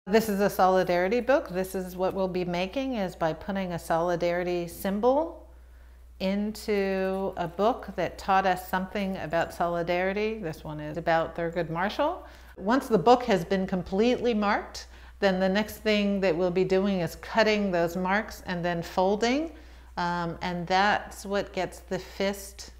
This is a solidarity book. This is what we'll be making, is by putting a solidarity symbol into a book that taught us something about solidarity. This one is about Thurgood Marshall. Once the book has been completely marked, then the next thing that we'll be doing is cutting those marks and then folding. And that's what gets the fist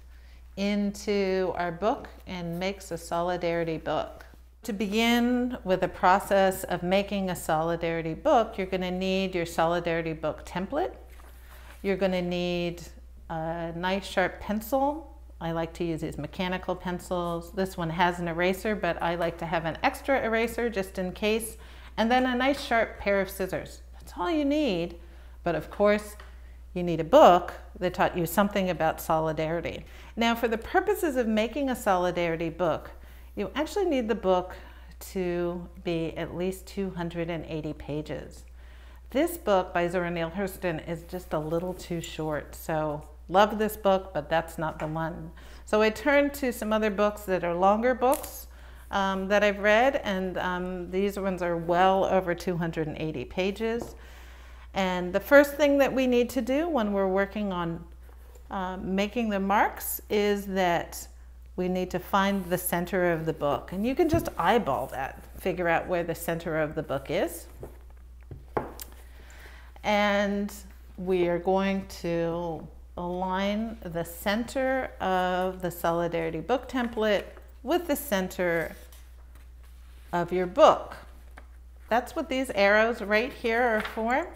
into our book and makes a solidarity book. To begin with the process of making a solidarity book, you're going to need your solidarity book template. You're going to need a nice sharp pencil. I like to use these mechanical pencils. This one has an eraser, but I like to have an extra eraser just in case. And then a nice sharp pair of scissors. That's all you need. But of course, you need a book that taught you something about solidarity. Now, for the purposes of making a solidarity book, you actually need the book to be at least 280 pages. This book by Zora Neale Hurston is just a little too short, so love this book, but that's not the one. So I turned to some other books that are longer books that I've read, and these ones are well over 280 pages. And the first thing that we need to do when we're working on making the marks is that we need to find the center of the book. And you can just eyeball that, figure out where the center of the book is. And we are going to align the center of the Solidarity book template with the center of your book. That's what these arrows right here are for.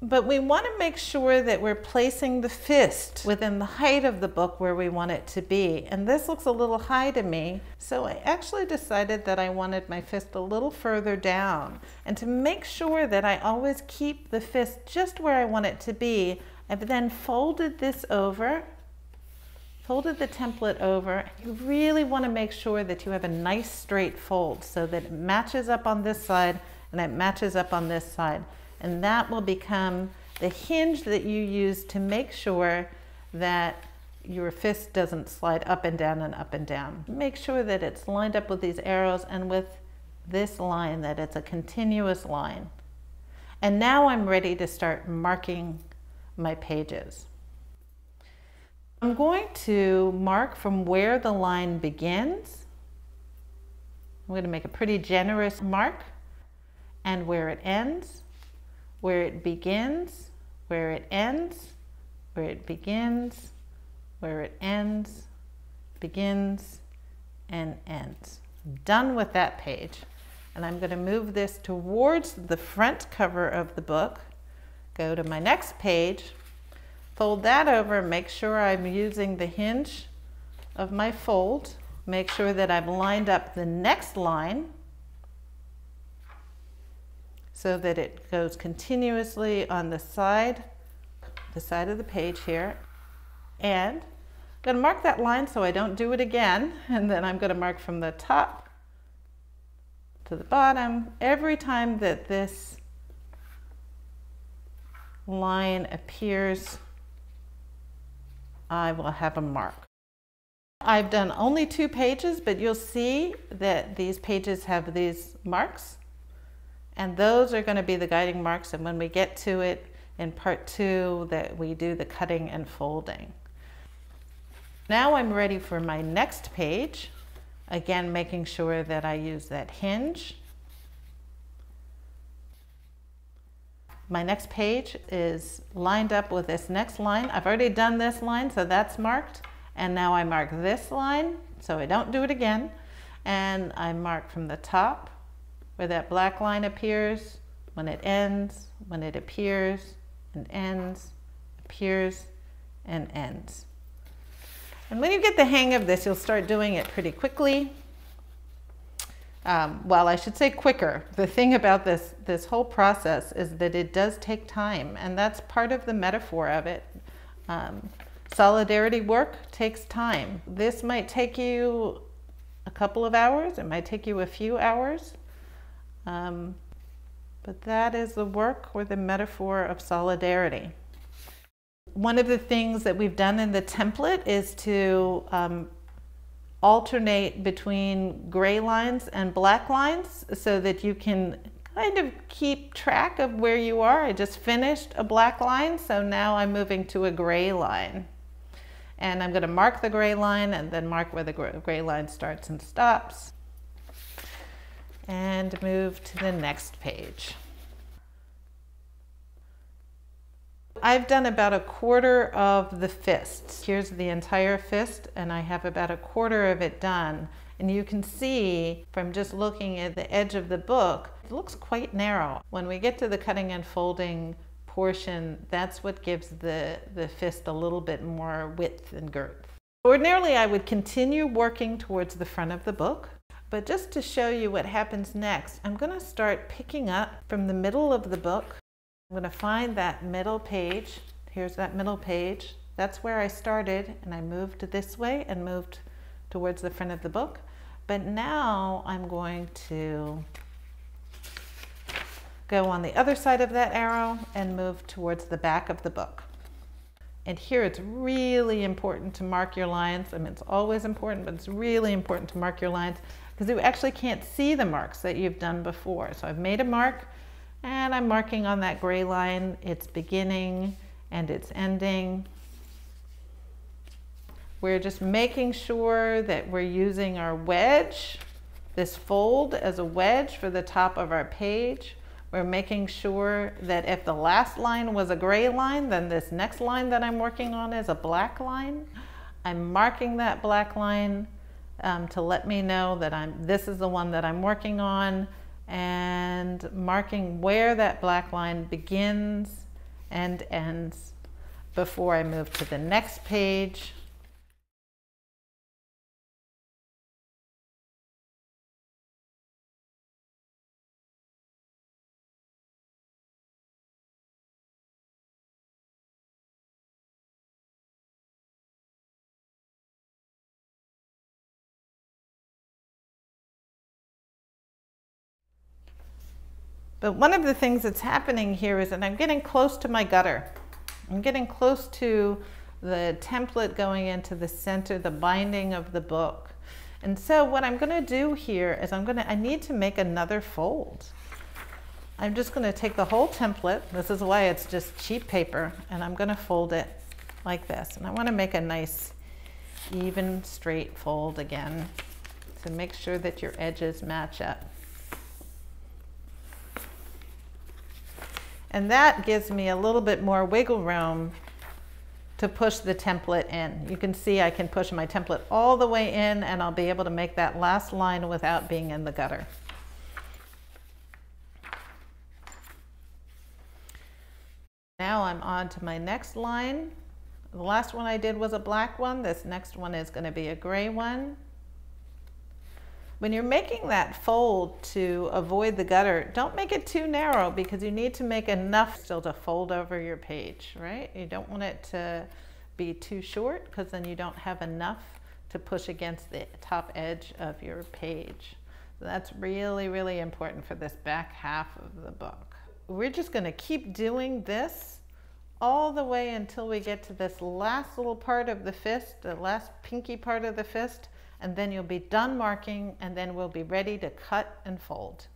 But we want to make sure that we're placing the fist within the height of the book where we want it to be. And this looks a little high to me, so I actually decided that I wanted my fist a little further down. And to make sure that I always keep the fist just where I want it to be, I've then folded this over, folded the template over. You really want to make sure that you have a nice straight fold so that it matches up on this side and it matches up on this side. And that will become the hinge that you use to make sure that your fist doesn't slide up and down and up and down. Make sure that it's lined up with these arrows and with this line, that it's a continuous line. And now I'm ready to start marking my pages. I'm going to mark from where the line begins. I'm going to make a pretty generous mark, and where it ends, where it begins, where it ends, where it begins, where it ends, begins, and ends. I'm done with that page. And I'm going to move this towards the front cover of the book, go to my next page, fold that over, make sure I'm using the hinge of my fold, make sure that I've lined up the next line so that it goes continuously on the side of the page here. And I'm going to mark that line so I don't do it again, and then I'm going to mark from the top to the bottom. Every time that this line appears, I will have a mark. I've done only 2 pages, but you'll see that these pages have these marks. And those are going to be the guiding marks, and when we get to it in part 2, that we do the cutting and folding. Now I'm ready for my next page, again making sure that I use that hinge. My next page is lined up with this next line. I've already done this line, so that's marked. And now I mark this line, so I don't do it again. And I mark from the top, where that black line appears, when it ends, when it appears and ends, appears and ends. And when you get the hang of this, you'll start doing it pretty quickly. Well, I should say quicker. The thing about this whole process is that it does take time, and that's part of the metaphor of it. Solidarity work takes time. This might take you a couple of hours, it might take you a few hours. But that is the work or the metaphor of solidarity. One of the things that we've done in the template is to alternate between gray lines and black lines so that you can kind of keep track of where you are. I just finished a black line, so now I'm moving to a gray line. And I'm going to mark the gray line and then mark where the gray line starts and stops. And move to the next page. I've done about a quarter of the fist. Here's the entire fist, and I have about a quarter of it done. And you can see from just looking at the edge of the book, it looks quite narrow. When we get to the cutting and folding portion, that's what gives the fist a little bit more width and girth. Ordinarily, I would continue working towards the front of the book, but just to show you what happens next, I'm going to start picking up from the middle of the book. I'm going to find that middle page. Here's that middle page. That's where I started, and I moved this way and moved towards the front of the book. But now I'm going to go on the other side of that arrow and move towards the back of the book. And here it's really important to mark your lines. I mean, it's always important, but it's really important to mark your lines because you actually can't see the marks that you've done before. So I've made a mark and I'm marking on that gray line its beginning and its ending. We're just making sure that we're using our wedge, this fold as a wedge for the top of our page. We're making sure that if the last line was a gray line, then this next line that I'm working on is a black line. I'm marking that black line to let me know that this is the one that I'm working on, and marking where that black line begins and ends before I move to the next page. But one of the things that's happening here is that I'm getting close to my gutter. I'm getting close to the template going into the center, the binding of the book. And so what I'm going to do here is I need to make another fold. I'm just going to take the whole template. This is why it's just cheap paper, and I'm going to fold it like this. And I want to make a nice, even, straight fold again to make sure that your edges match up. And that gives me a little bit more wiggle room to push the template in. You can see I can push my template all the way in, and I'll be able to make that last line without being in the gutter. Now I'm on to my next line. The last one I did was a black one. This next one is going to be a gray one. When you're making that fold to avoid the gutter, don't make it too narrow because you need to make enough still to fold over your page, right? You don't want it to be too short because then you don't have enough to push against the top edge of your page. So that's really, really important for this back half of the book. We're just going to keep doing this all the way until we get to this last little part of the fist, the last pinky part of the fist. And then you'll be done marking, and then we'll be ready to cut and fold.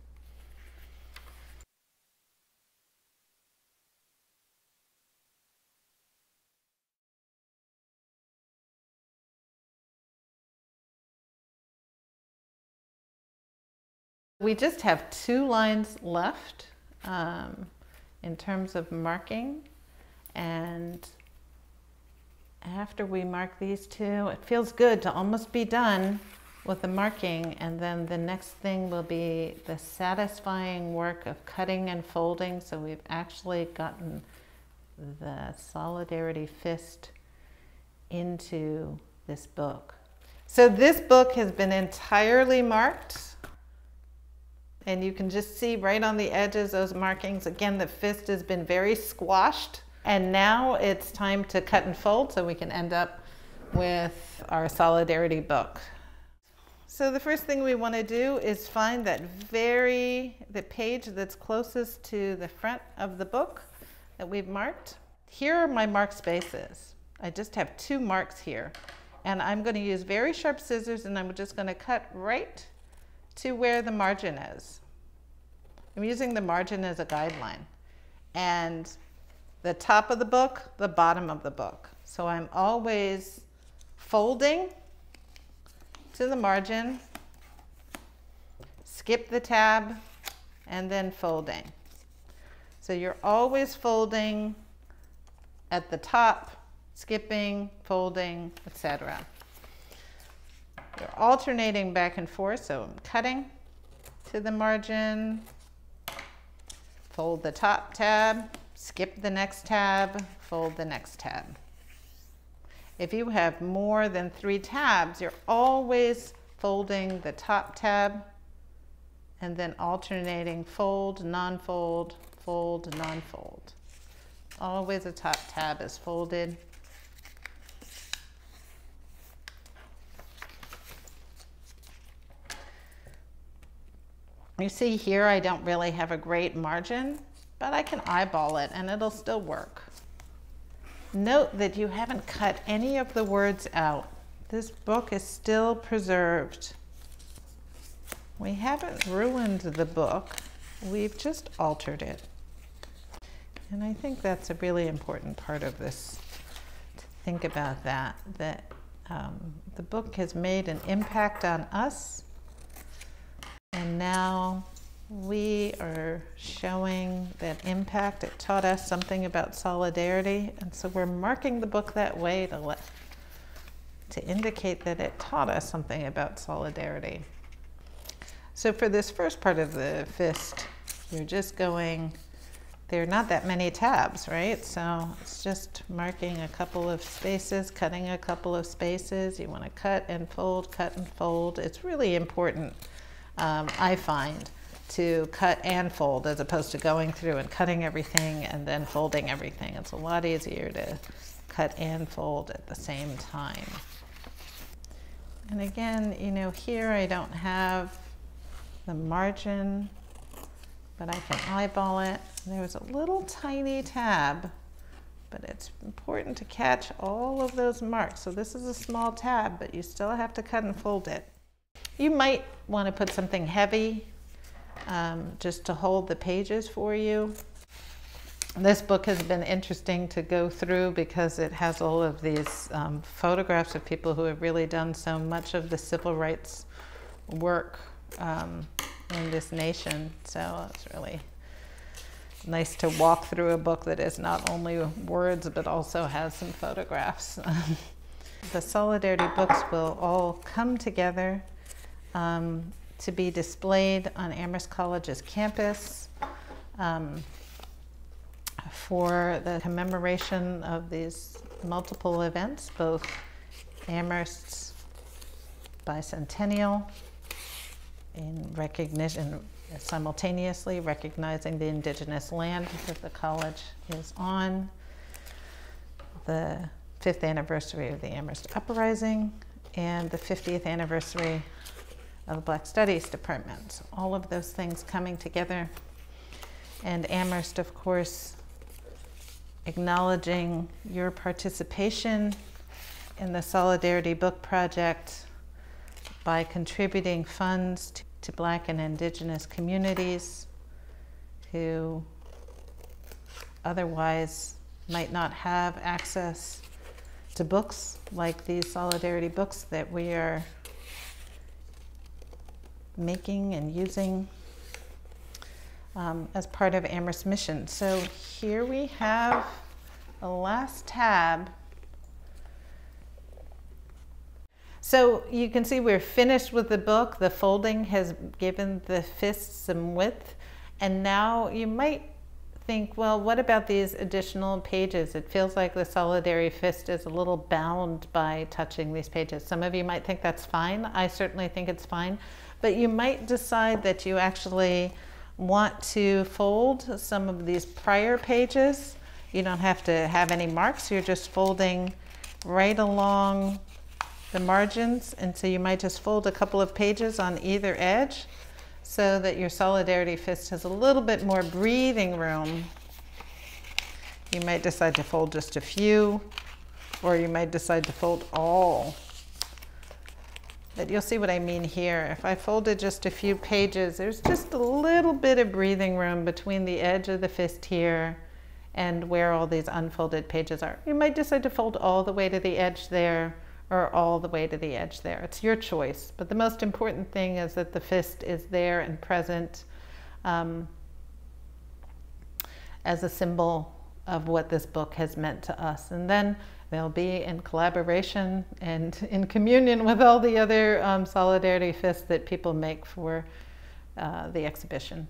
We just have 2 lines left in terms of marking, and after we mark these 2, it feels good to almost be done with the marking, and then the next thing will be the satisfying work of cutting and folding. So we've actually gotten the Solidarity fist into this book. So this book has been entirely marked, and you can just see right on the edges those markings. Again, the fist has been very squashed. And now it's time to cut and fold so we can end up with our Solidarity book. So the first thing we want to do is find the page that's closest to the front of the book that we've marked. Here are my mark spaces. I just have 2 marks here. and I'm going to use very sharp scissors, and I'm just going to cut right to where the margin is. I'm using the margin as a guideline, and the top of the book, the bottom of the book. So I'm always folding to the margin, skip the tab, and then folding. So you're always folding at the top, skipping, folding, etc. You're alternating back and forth, so I'm cutting to the margin, fold the top tab, skip the next tab, fold the next tab. If you have more than 3 tabs, you're always folding the top tab and then alternating fold, non-fold, fold, non-fold. Always the top tab is folded. You see here I don't really have a great margin, but I can eyeball it and it'll still work. Note that you haven't cut any of the words out. This book is still preserved. We haven't ruined the book, we've just altered it. And I think that's a really important part of this, to think about that the book has made an impact on us, and now we are showing that impact. It taught us something about solidarity, and so we're marking the book that way to indicate that it taught us something about solidarity. So for this first part of the fist, you're just going, there are not that many tabs, right? So it's just marking a couple of spaces, cutting a couple of spaces. You want to cut and fold, cut and fold. It's really important, I find, to cut and fold as opposed to going through and cutting everything and then folding everything. It's a lot easier to cut and fold at the same time. And again, you know, here I don't have the margin, but I can eyeball it. There's a little tiny tab, but it's important to catch all of those marks. So this is a small tab, but you still have to cut and fold it. You might want to put something heavy just to hold the pages for you. This book has been interesting to go through because it has all of these photographs of people who have really done so much of the civil rights work in this nation. So it's really nice to walk through a book that is not only words but also has some photographs. The Solidarity books will all come together to be displayed on Amherst College's campus for the commemoration of these multiple events, both Amherst's bicentennial, in recognition, simultaneously recognizing the indigenous land that the college is on, the 5th anniversary of the Amherst Uprising, and the 50th anniversary of the Black Studies Department. So all of those things coming together. And Amherst, of course, acknowledging your participation in the Solidarity Book Project by contributing funds to Black and Indigenous communities who otherwise might not have access to books like these Solidarity books that we are making and using as part of Amherst's mission. So here we have the last tab. So you can see we're finished with the book. The folding has given the fist some width. And now you might think, well, what about these additional pages? It feels like the Solidarity fist is a little bound by touching these pages. Some of you might think that's fine. I certainly think it's fine. But you might decide that you actually want to fold some of these prior pages. You don't have to have any marks. You're just folding right along the margins. And so you might just fold a couple of pages on either edge so that your Solidarity fist has a little bit more breathing room. You might decide to fold just a few, or you might decide to fold all But you'll see what I mean here. If I folded just a few pages, there's just a little bit of breathing room between the edge of the fist here and where all these unfolded pages are. You might decide to fold all the way to the edge there or all the way to the edge there. It's your choice. But the most important thing is that the fist is there and present as a symbol of what this book has meant to us. And then they'll be in collaboration and in communion with all the other solidarity fists that people make for the exhibition.